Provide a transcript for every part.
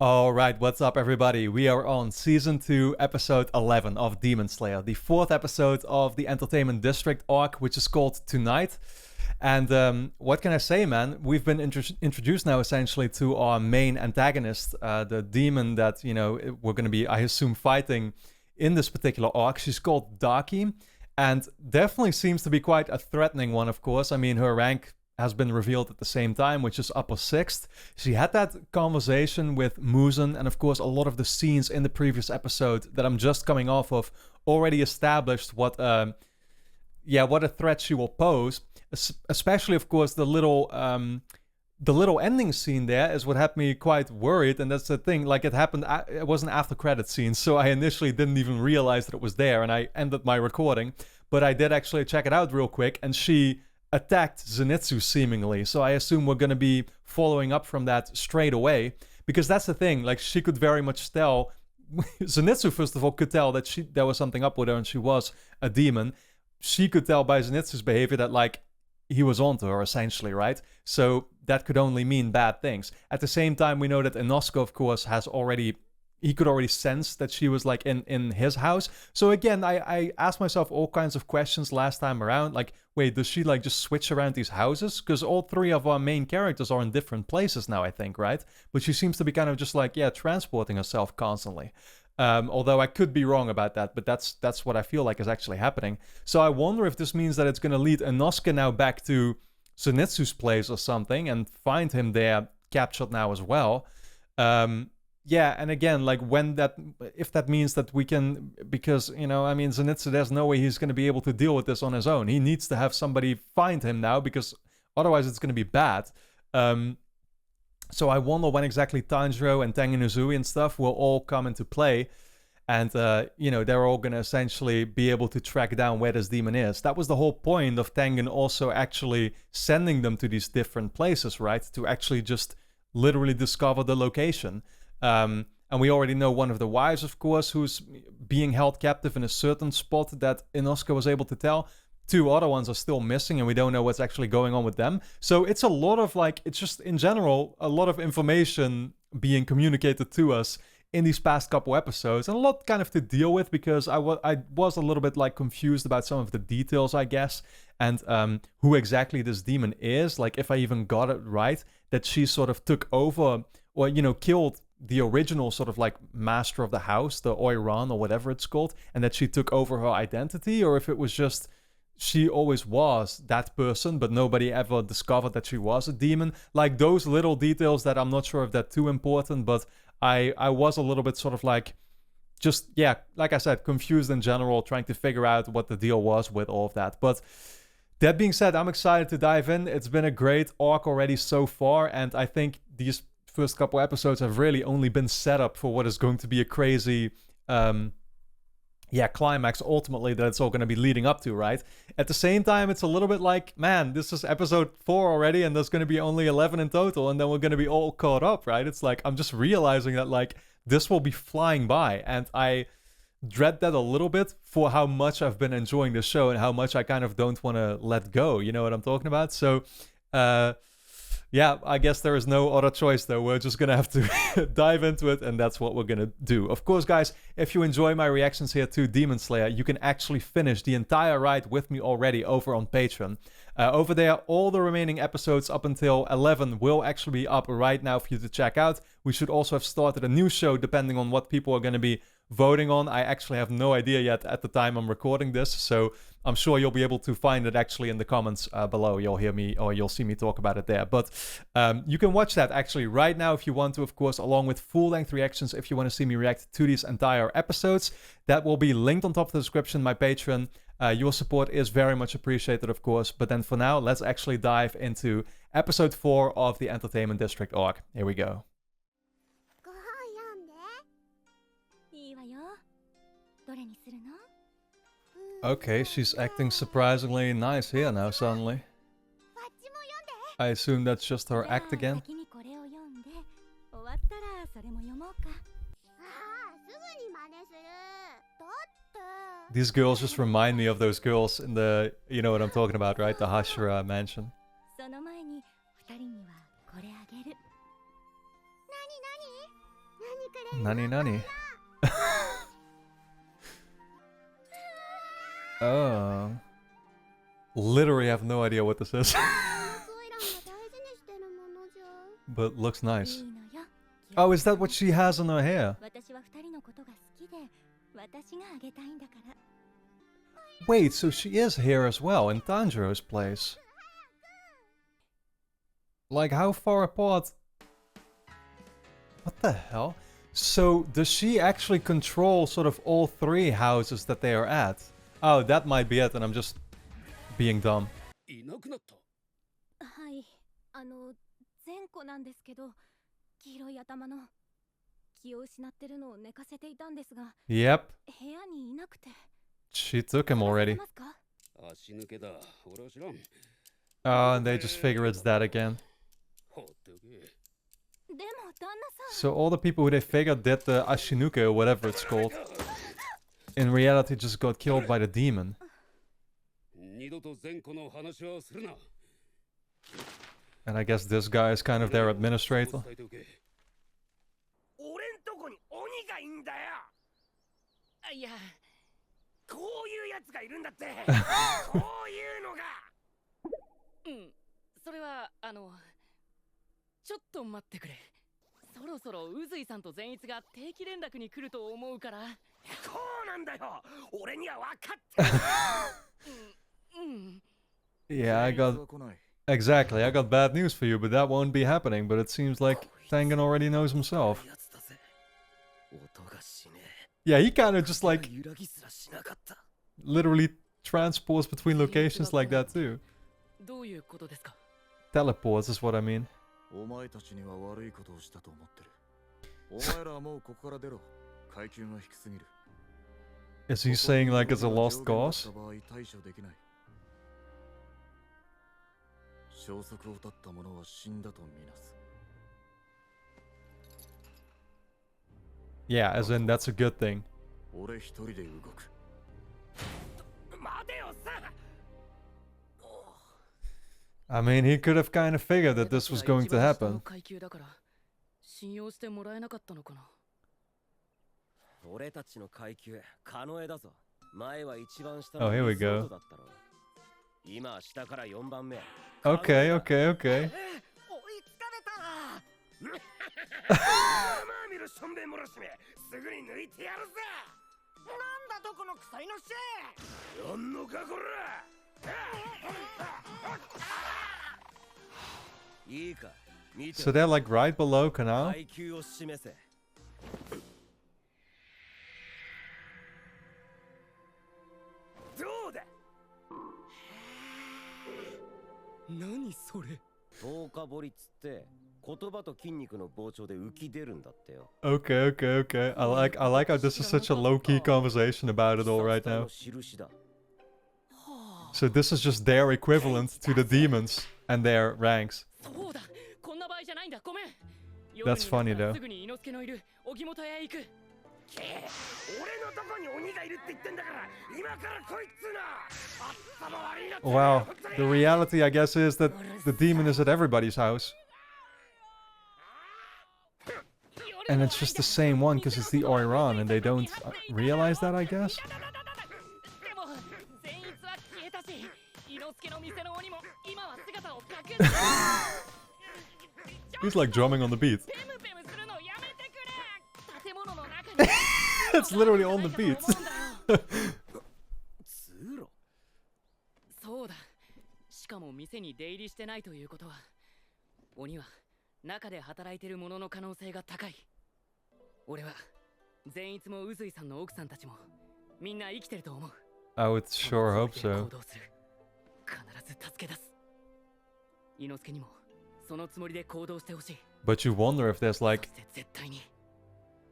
Alright, what's up everybody? We are on Season 2, Episode 11 of Demon Slayer, the fourth episode of the Entertainment District arc, which is called Tonight. And what can I say, man? We've been introduced now essentially to our main antagonist, the demon that, we're going to be, I assume, fighting in this particular arc. She's called Daki, and definitely seems to be quite a threatening one, of course. I mean, her rank has been revealed at the same time, which is upper sixth. She had that conversation with Muzan, and of course a lot of the scenes in the previous episode that I'm just coming off of already established what a threat she will pose. Especially, of course, the little ending scene there is what had me quite worried, and that's the thing. Like, it was an after credit scene, so I initially didn't even realize that it was there, and I ended my recording, but I did actually check it out real quick, and she attacked Zenitsu seemingly, so I assume we're going to be following up from that straight away, because that's the thing. Like, she could very much tell Zenitsu, first of all, could tell that there was something up with her and she was a demon. She could tell by Zenitsu's behavior that, like, he was onto her, essentially, right? So that could only mean bad things. At the same time, we know that Inosuke, of course, he could already sense that she was, like, in his house. So again, I asked myself all kinds of questions last time around. Like, wait, does she, like, just switch around these houses? Because all three of our main characters are in different places now, I think, right? But she seems to be kind of just, like, transporting herself constantly. Although I could be wrong about that, but that's what I feel like is actually happening. So I wonder if this means that it's going to lead Inosuke now back to Zenitsu's place or something and find him there captured now as well. Yeah, and again, like, if that means that we can, because, Zenitsu, there's no way he's going to be able to deal with this on his own. He needs to have somebody find him now, because otherwise it's going to be bad. So I wonder when exactly Tanjiro and Tengen Uzui and stuff will all come into play. And, they're all going to essentially be able to track down where this demon is. That was the whole point of Tengen also actually sending them to these different places, right? To actually just literally discover the location. And we already know one of the wives, of course, who's being held captive in a certain spot that Inosuke was able to tell. Two other ones are still missing, and we don't know what's actually going on with them. So it's a lot of, like, it's just, in general, a lot of information being communicated to us in these past couple episodes, and a lot kind of to deal with, because I was a little bit, like, confused about some of the details, I guess, and who exactly this demon is. Like, if I even got it right, that she sort of took over, or, killed the original sort of, like, master of the house, the Oiran or whatever it's called, and that she took over her identity, or if it was just she always was that person, but nobody ever discovered that she was a demon. Like, those little details that I'm not sure if they're too important, but I was a little bit sort of like, just, yeah, like I said, confused in general, trying to figure out what the deal was with all of that. But that being said, I'm excited to dive in. It's been a great arc already so far, and I think these first couple episodes have really only been set up for what is going to be a crazy climax ultimately that it's all going to be leading up to, right? At the same time, it's a little bit like, man, this is episode 4 already, and there's going to be only 11 in total, and then we're going to be all caught up, right? It's like, I'm just realizing that, like, this will be flying by, and I dread that a little bit for how much I've been enjoying the show and how much I kind of don't want to let go. You know what I'm talking about? So, yeah, I guess there is no other choice, though. We're just going to have to dive into it, and that's what we're going to do. Of course, guys, if you enjoy my reactions here to Demon Slayer, you can actually finish the entire ride with me already over on Patreon. Over there, all the remaining episodes up until 11 will actually be up right now for you to check out. We should also have started a new show depending on what people are going to be voting on. I actually have no idea yet at the time I'm recording this, so I'm sure you'll be able to find it actually in the comments below. You'll hear me, or you'll see me talk about it there. But you can watch that actually right now if you want to, of course, along with full-length reactions if you want to see me react to these entire episodes. That will be linked on top of the description, my Patreon. Your support is very much appreciated, of course. But then for now, let's actually dive into episode 4 of the Entertainment District arc. Here we go. Okay, she's acting surprisingly nice here now, suddenly. I assume that's just her act again. These girls just remind me of those girls in the, you know what I'm talking about, right? The Hashira mansion. Nani nani. Oh. Literally have no idea what this is. But looks nice. Oh, is that what she has on her hair? Wait, so she is here as well, in Tanjiro's place. Like, how far apart? What the hell? So, does she actually control sort of all three houses that they are at? Oh, that might be it, and I'm just being dumb. はい、前後なんですけど、黄色い頭の気を失ってるのを寝かせていたんですが、Yep. 部屋にいなくて。She took him already. Oh, and they just figure it's that again. So all the people who they figured did the Ashinuke or whatever it's called, in reality just got killed by the demon. And I guess this guy is kind of their administrator. Yeah, I got... Exactly, I got bad news for you, but that won't be happening. But it seems like Tengen already knows himself. Yeah, he kind of just like... literally transports between locations like that too. Teleports is what I mean. Is he saying like it's a lost cause? Yeah, as in that's a good thing. I mean, he could have kind of figured that this was going to happen. Oh, here we go. Okay, okay, okay. So they're like right below Canal? Okay, okay, okay. I like how this is such a low-key conversation about it all right now. So this is just their equivalent to the demons and their ranks. That's funny though. Wow, the reality I guess is that the demon is at everybody's house. And it's just the same one because it's the Oiran and they don't realize that, I guess? He's like drumming on the beat. It's literally on the beat. I would sure hope so. But you wonder if there's like...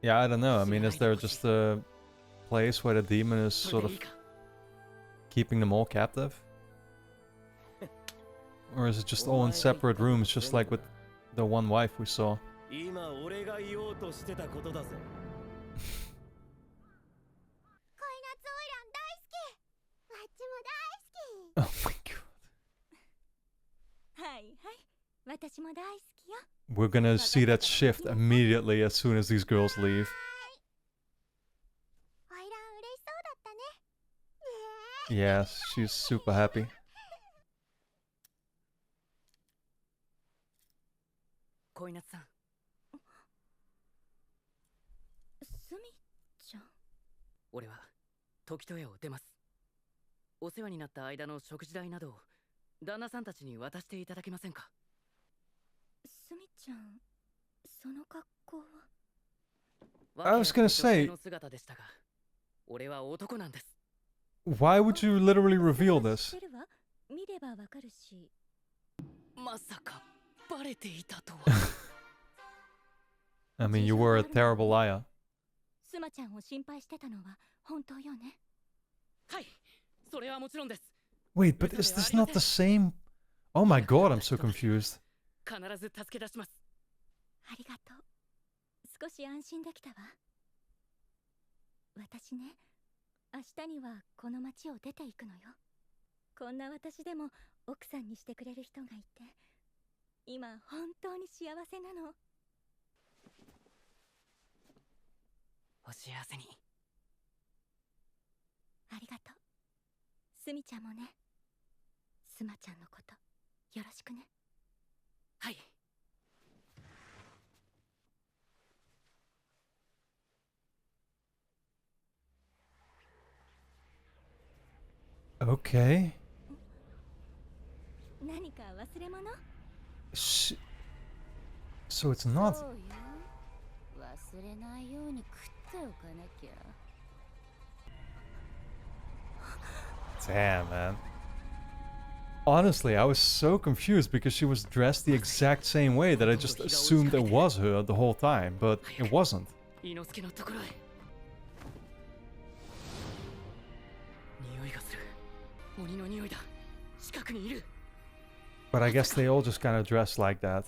Yeah, I don't know. I mean, is there just a place where the demon is sort of keeping them all captive? Or is it just all in separate rooms, just like with the one wife we saw? Oh my god. 私も大好きよ。 We're gonna see that shift immediately as soon as these girls leave. おいらん嬉しそうだったね。 Yes, she's super happy. 小稲さん、すみちゃん。俺は時戸屋を出ます。お世話になった間の食事代などを旦那さんたちに渡していただけませんか。すみちゃん、その格好は。 I was gonna say, の姿でしたが、俺は男なんです。 why would you literally reveal 知 this? ってるわ。見ればわかるし。まさかバレていたとは。I mean, you were a terrible liar. スマちゃんを心配してたのは本当よね。はい、それはもちろんです。 Wait, but is this not the same? Oh my god, I'm so confused. 必ず助け出します。ありがとう。少し安心できたわ。私ね、明日にはこの町を出ていくのよ。こんな私でも奥さんにしてくれる人がいて、今本当に幸せなの。お幸せに。ありがとう。すみちゃんもね。すまちゃんのことよろしくね。はい。 Okay. 何か忘れ物？ So it's not. そうよ。忘れないように食っておかなきゃ。 Damn, man. Honestly, I was so confused because she was dressed the exact same way that I just assumed it was her the whole time, but it wasn't. 伊之助のところへ。匂いがする。鬼の匂いだ。近くにいる。 But I guess they all just kind of dress like that.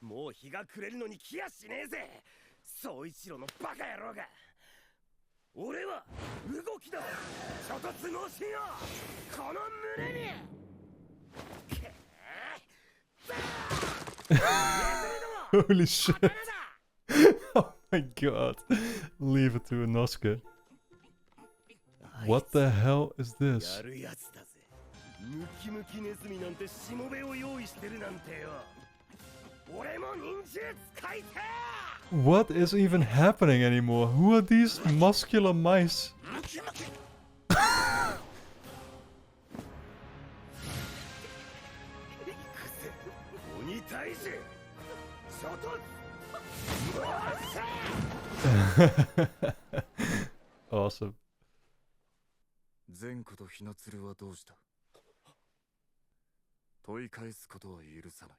もう日が暮れるのに来やしねえぜ。総一郎のバカ野郎が。俺は動きだ。諸突猛進よ。この胸に。Holy shit. Oh my god. Leave it to Inosuke. What the hell is や this? るやつだぜ。ムキムキネズミなんてしもべを用意してるなんてよ。俺も忍術使いてえ。 What is even happening anymore? Who are these muscular mice? 鬼退治。諸突。 Awesome. 善子とひなつるはどうした？問い返すことは許さない。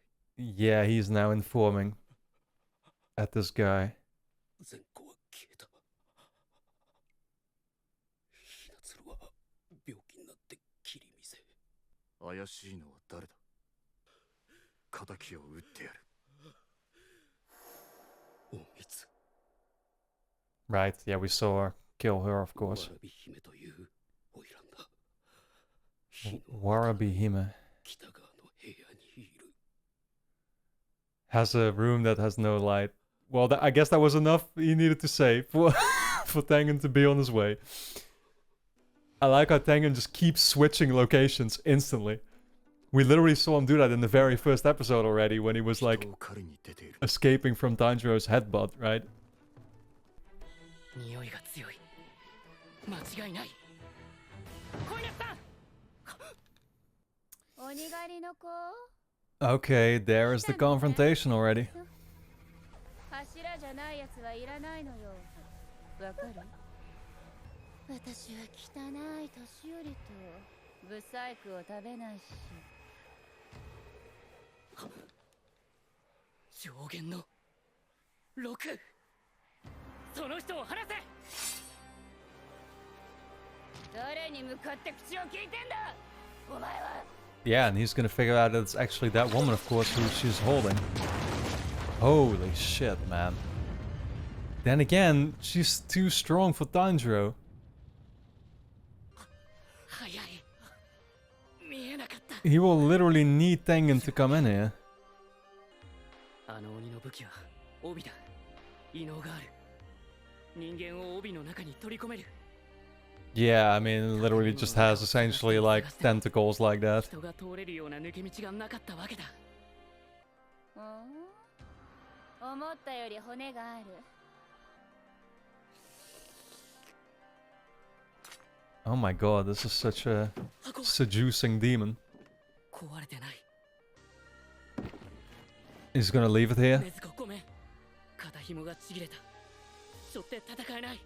Yeah, he's now informing at this guy. 善子は消えた。ひなつるは病気になって切り見せ。怪しいのは誰だ？仇を撃ってやる。おみつ。 Right, yeah, we saw her kill her, of わ course. らび姫という花魁だ。 Warabi Hime 北側の部屋にいる。 has a room that has no light. Well, I guess that was enough he needed to say for for Tengen to be on his way. I like how Tengen just keeps switching locations instantly. We literally saw him do that in the very first episode already when he was like 人を狩りに出ている。 escaping from Tanjiro's headbutt, right? 匂いが強い。間違いない。小稲さん。鬼狩りの子。 Okay, there is the confrontation already. 柱じゃないやつはいらないのよ。わかる？私は汚い年寄りとブサイクを食べないし。上限の6。その人を離せ。誰に向かって口を聞いてんだ。お前は。 Yeah, and he's gonna figure out that it's actually that woman, of course, who she's holding. Holy shit, man. Then again, she's too strong for Tanjiro. 早い。見えなかった。 He will literally need Tengen to come in here. あの鬼の武器は帯だ。異能がある。人間を帯の中に取り込める。 Yeah, I mean, it literally just has essentially like tentacles like that. 人が通れるような抜け道がなかったわけだ。思ったより骨がある。 Oh my god, this is such a seducing demon. 壊れてない。 He's gonna leave it here. 禰豆子ごめん。肩紐がちぎれた。背負って戦えない。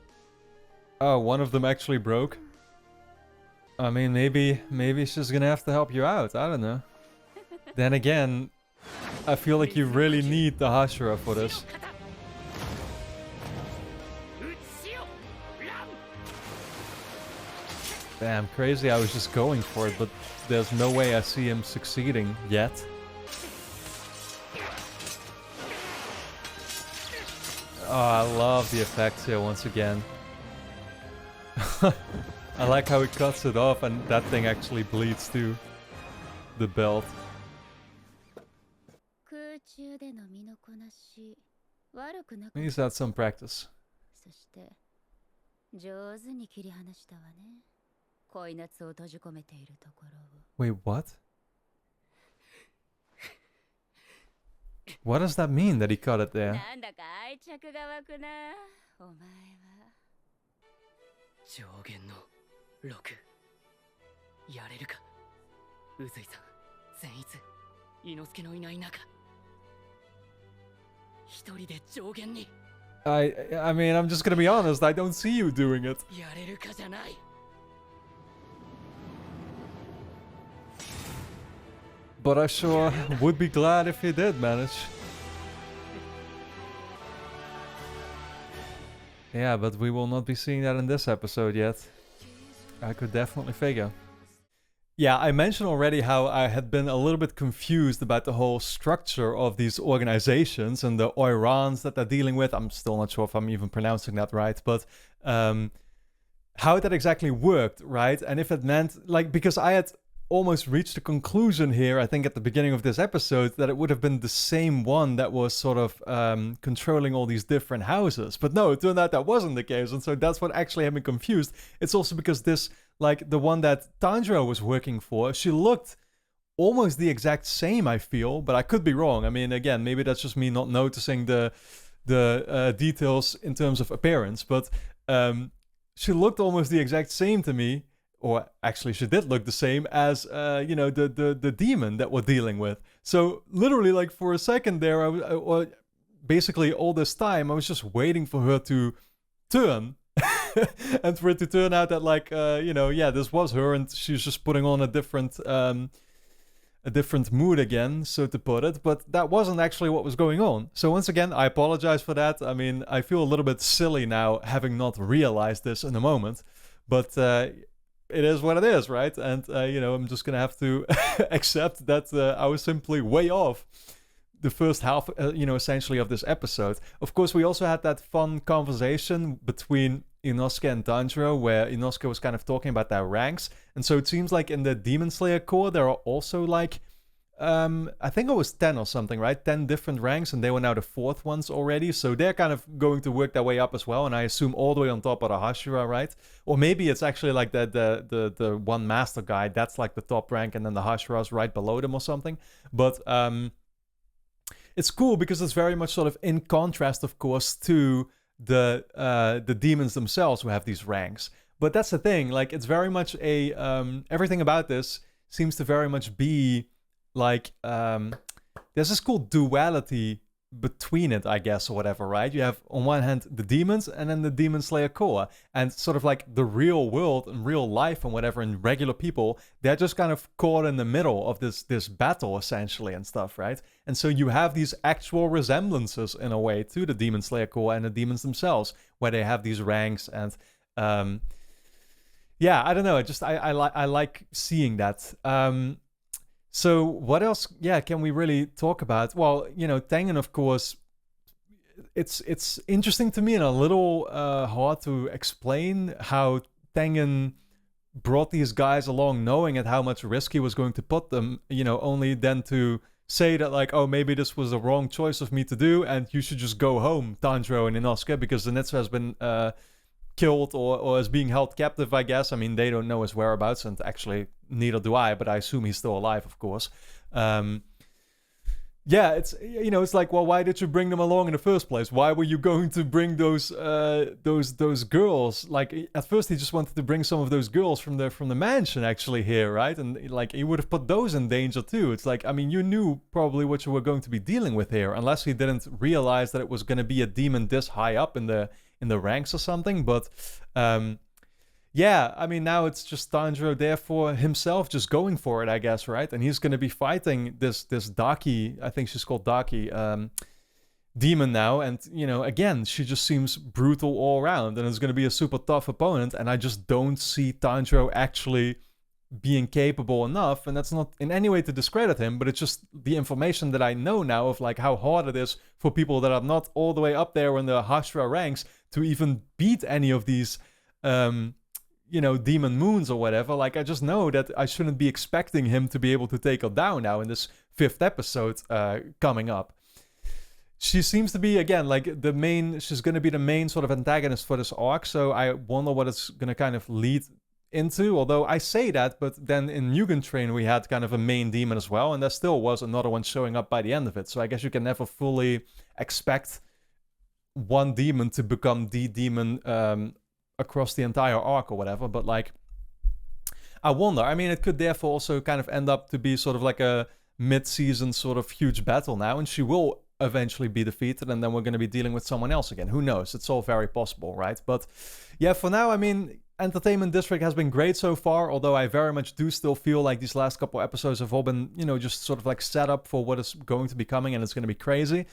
Oh, one of them actually broke. I mean, maybe she's gonna have to help you out. I don't know. Then again, I feel like you really need the Hashira for this. Damn, crazy I was just going for it, but there's no way I see him succeeding yet. Oh, I love the effects here once again. I like how he cuts it off and that thing actually bleeds too. The belt. 空中での身のこなし、悪くなかった。 He's had some practice. そして上手に切り離したわね。恋夏を閉じ込めているところを。 Wait, what? What does that mean that he cut it there? なんだか愛着が湧くな、お前は。上限の6。やれるか。宇髄さん、善逸、伊之助のいない中。一人で上限に。I mean, I'm just gonna be honest, I don't see you doing it. やれるかじゃない。 But I sure would be glad if he did manage. Yeah, but we will not be seeing that in this episode yet. I could definitely figure. Yeah, I mentioned already how I had been a little bit confused about the whole structure of these organizations and the Oirans that they're dealing with. I'm still not sure if I'm even pronouncing that right, but how that exactly worked, right? And if it meant, like, because I had almost reached a conclusion here, I think at the beginning of this episode, that it would have been the same one that was sort of controlling all these different houses. But no, it turned out that wasn't the case, and so that's what actually had me confused. It's also because this, like, the one that Tanjiro was working for, she looked almost the exact same, I feel, but I could be wrong. I mean, again, maybe that's just me not noticing the details in terms of appearance, but she looked almost the exact same to me. Or actually, she did look the same as, you know, the demon that we're dealing with. So literally, like, for a second there, or basically all this time, I was just waiting for her to turn. And for it to turn out that, like, you know, yeah, this was her, and she's just putting on a different mood again, so to put it. But that wasn't actually what was going on. So once again, I apologize for that. I mean, I feel a little bit silly now, having not realized this in a moment. But it is what it is, right? And, you know, I'm just going to have to accept that I was simply way off the first half, you know, essentially of this episode. Of course, we also had that fun conversation between Inosuke and Tanjiro, where Inosuke was kind of talking about their ranks. And so it seems like in the Demon Slayer Corps, there are also like, I think it was 10 or something, right? 10 different ranks, and they were now the 4th ones already. So they're kind of going to work their way up as well, and I assume all the way on top of the Hashira, right? Or maybe it's actually like the one master guy, that's like the top rank, and then the Hashira's right below them or something. But it's cool because it's very much sort of in contrast, of course, to the demons themselves who have these ranks. But that's the thing, like, it's very much a everything about this seems to very much be like there's this cool duality between it, I guess, or whatever, right? You have on one hand the demons and then the Demon Slayer Corps, and sort of like the real world and real life and whatever, and regular people, they're just kind of caught in the middle of this battle essentially and stuff, right? And so you have these actual resemblances in a way to the Demon Slayer Corps and the demons themselves, where they have these ranks, and yeah, I don't know, I like seeing that. So what else, yeah, can we really talk about? Well, you know, Tengen, of course, it's interesting to me and a little hard to explain how Tengen brought these guys along knowing at how much risk he was going to put them, you know, only then to say that like, oh, maybe this was the wrong choice of me to do, and you should just go home, Tanjiro and Inosuke, because Zenitsu has been killed or is being held captive, I guess. I mean, they don't know his whereabouts, and actually neither do I, but I assume he's still alive, of course. Yeah, it's, you know, it's like, well, why did you bring them along in the first place? Why were you going to bring those girls? Like, at first he just wanted to bring some of those girls from the mansion actually here, right? And like, he would have put those in danger too. It's like, I mean, you knew probably what you were going to be dealing with here, unless he didn't realize that it was going to be a demon this high up in the ranks or something. But yeah, I mean, now it's just Tanjiro therefore himself just going for it, I guess, right? And he's going to be fighting this Daki, I think she's called Daki, demon now. And, you know, again, she just seems brutal all around, and it's going to be a super tough opponent. And I just don't see Tanjiro actually being capable enough. And that's not in any way to discredit him, but it's just the information that I know now of like how hard it is for people that are not all the way up there in the Hashira ranks to even beat any of these you know, demon moons or whatever. Like, I just know that I shouldn't be expecting him to be able to take her down now in this 5th episode coming up. She seems to be, again, like she's going to be the main sort of antagonist for this arc, so I wonder what it's going to kind of lead into. Although I say that, but then in Mugen Train we had kind of a main demon as well, and there still was another one showing up by the end of it. So I guess you can never fully expect one demon to become the demon across the entire arc or whatever, but like, I wonder. I mean, it could therefore also kind of end up to be sort of like a mid-season sort of huge battle now, and she will eventually be defeated, and then we're going to be dealing with someone else again. Who knows? It's all very possible, right? But yeah, for now, I mean, Entertainment District has been great so far, although I very much do still feel like these last couple episodes have all been, you know, just sort of like set up for what is going to be coming, and it's going to be crazy.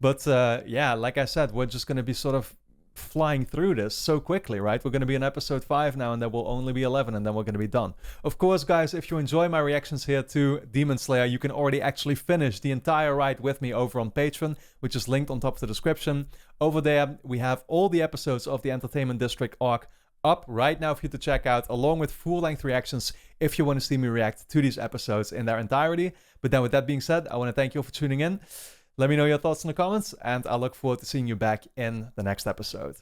But yeah, like I said, we're just going to be sort of flying through this so quickly, right? We're going to be in episode 5 now, and there will only be 11, and then we're going to be done. Of course, guys, if you enjoy my reactions here to Demon Slayer, you can already actually finish the entire ride with me over on Patreon, which is linked on top of the description. Over there, we have all the episodes of the Entertainment District arc up right now for you to check out, along with full-length reactions if you want to see me react to these episodes in their entirety. But then with that being said, I want to thank you all for tuning in. Let me know your thoughts in the comments, and I look forward to seeing you back in the next episode.